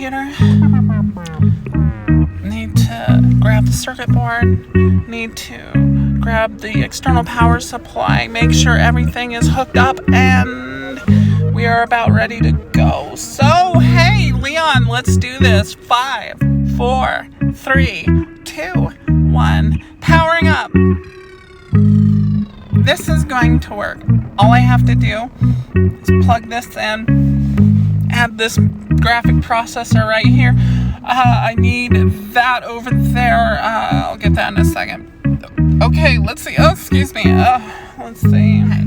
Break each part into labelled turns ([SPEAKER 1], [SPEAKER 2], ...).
[SPEAKER 1] computer. Need to grab the circuit board. Need to grab the external power supply. Make sure everything is hooked up, and we are about ready to go. So, hey, Leon, let's do this. 5, 4, 3, 2, 1. Powering up. This is going to work. All I have to do is plug this in, add this graphic processor right here. I need that over there. I'll get that in a second. Okay, let's see. Oh, excuse me. Let's see. Okay.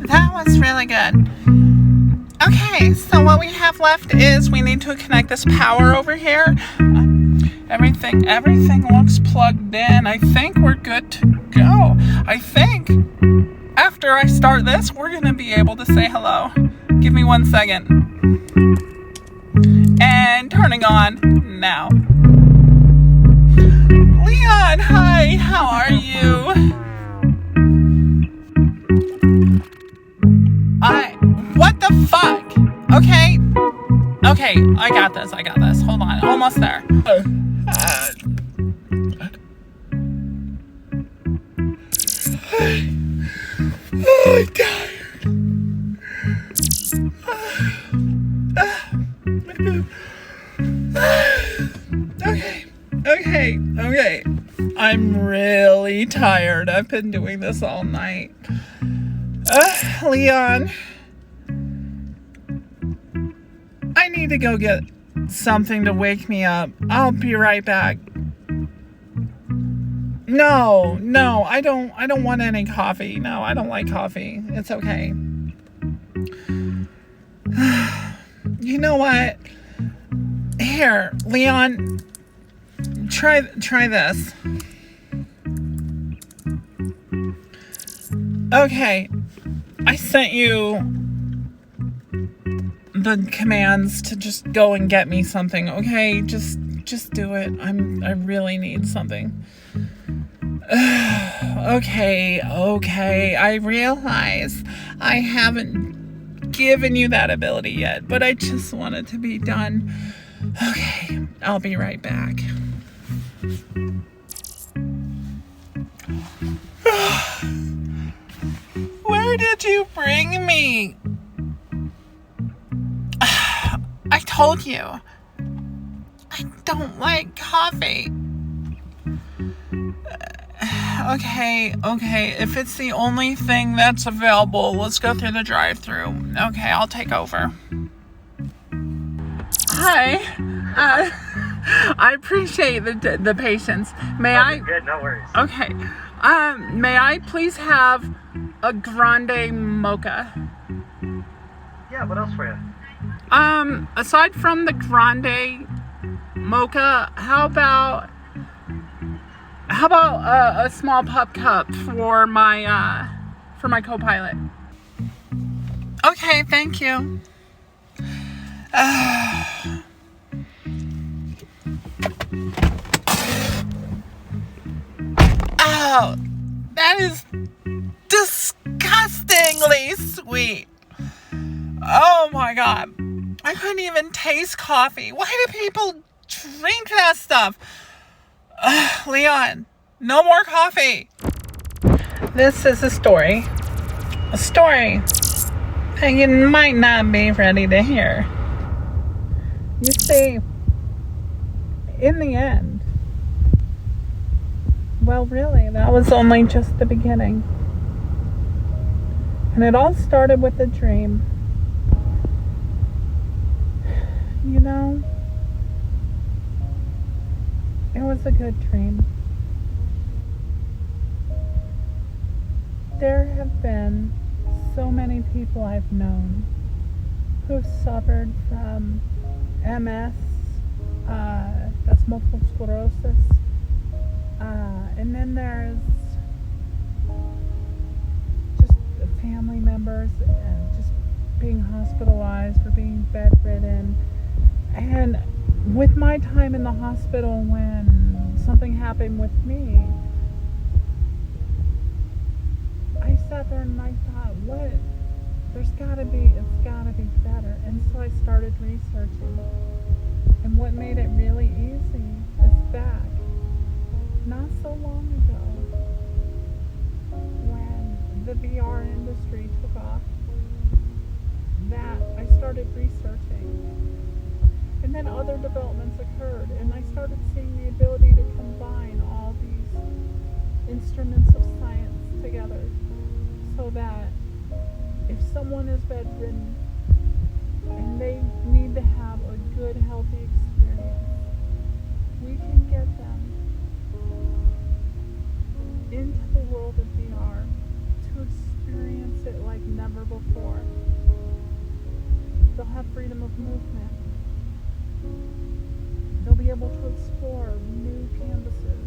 [SPEAKER 1] That was really good. Okay, so what we have left is we need to connect this power over here. Everything looks plugged in. I think we're good to go. I think after I start this, we're going to be able to say hello. Give me 1 second. And turning on now. Leon, hi, how are you? What the fuck? Okay, I got this. Hold on, almost there. I'm tired. Okay. I'm really tired. I've been doing this all night. Leon, I need to go get something to wake me up. I'll be right back. No, I don't want any coffee. No, I don't like coffee. It's okay. You know what? Here, Leon, try this. Okay, I sent you the commands to just go and get me something. Okay, just do it. I really need something. Okay. I realize I haven't given you that ability yet, but I just want it to be done. Okay, I'll be right back. Where did you bring me? I told you. I don't like coffee. Okay. If it's the only thing that's available, let's go through the drive-thru. Okay, I'll take over. Hi. I appreciate the patience. May I?
[SPEAKER 2] Good, no worries.
[SPEAKER 1] Okay. May I please have a grande mocha?
[SPEAKER 2] Yeah, what else for you?
[SPEAKER 1] Aside from the grande mocha, how about a small pup cup for my co-pilot? Okay, thank you. Oh, that is disgustingly sweet. Oh my god. I couldn't even taste coffee. Why do people drink that stuff? Leon, no more coffee. This is a story that you might not be ready to hear. You see, in the end, well, really, that was only just the beginning. And it all started with a dream. You know, it was a good dream. There have been so many people I've known who've suffered from MS, that's multiple sclerosis, and then there's just family members just being hospitalized or being bedridden. And with my time in the hospital when something happened with me, I sat there and I thought, it's gotta be better. And so I started researching. And what made it really easy is back not so long ago when the VR industry took off, that I started researching. And then other developments occurred, and I started seeing the ability to combine all these instruments of science together so that if someone is bedridden and they need to have a good, healthy experience, we can get them into the world of VR to experience it like never before. They'll have freedom of movement. They'll be able to explore new canvases,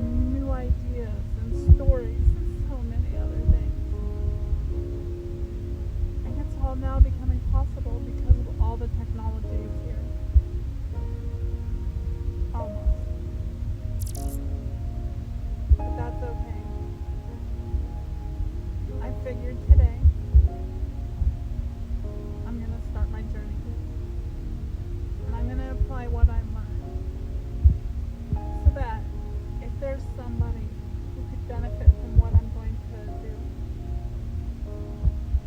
[SPEAKER 1] new ideas and stories and so many other things. And it's all now becoming possible because of all the technology is here. Almost. But that's okay. I figured today I'm going to start my journey. And I'm going to apply what I've learned so that if there's somebody who could benefit from what I'm going to do,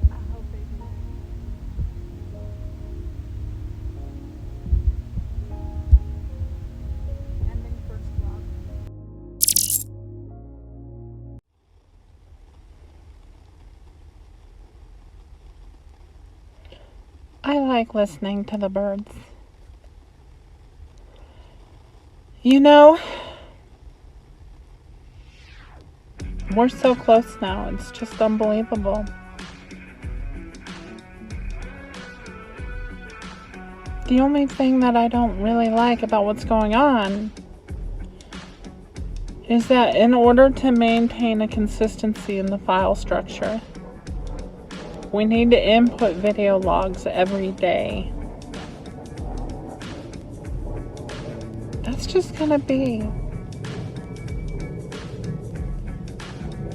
[SPEAKER 1] I hope they do. Ending first vlog. I like listening to the birds. You know, we're so close now. It's just unbelievable. The only thing that I don't really like about what's going on is that in order to maintain a consistency in the file structure, we need to input video logs every day. That's just gonna be,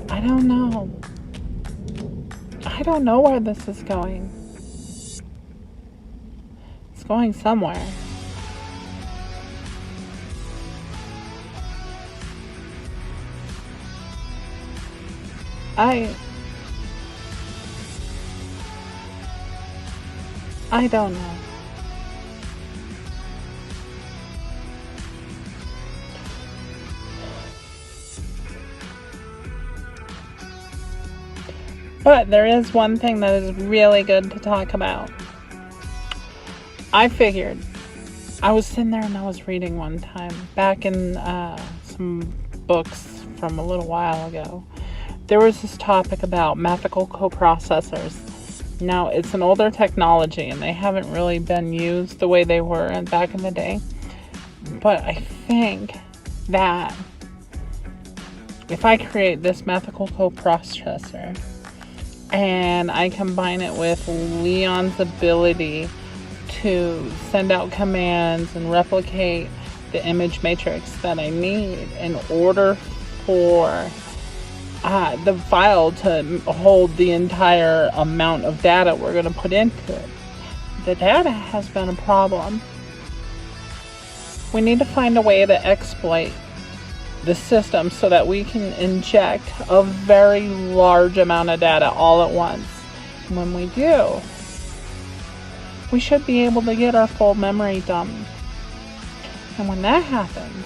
[SPEAKER 1] I don't know. I don't know where this is going. It's going somewhere. I don't know. But there is one thing that is really good to talk about. I figured, I was sitting there and I was reading one time, back in some books from a little while ago. There was this topic about methical coprocessors. Now, it's an older technology and they haven't really been used the way they were back in the day. But I think that if I create this methical coprocessor and I combine it with L.E.O.N's ability to send out commands and replicate the image matrix that I need in order for the file to hold the entire amount of data we're going to put into it. The data has been a problem. We need to find a way to exploit the system so that we can inject a very large amount of data all at once. When we do, we should be able to get our full memory dump. And when that happens,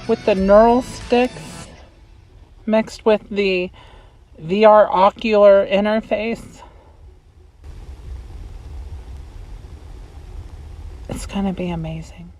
[SPEAKER 1] with the neural sticks mixed with the VR ocular interface, it's going to be amazing.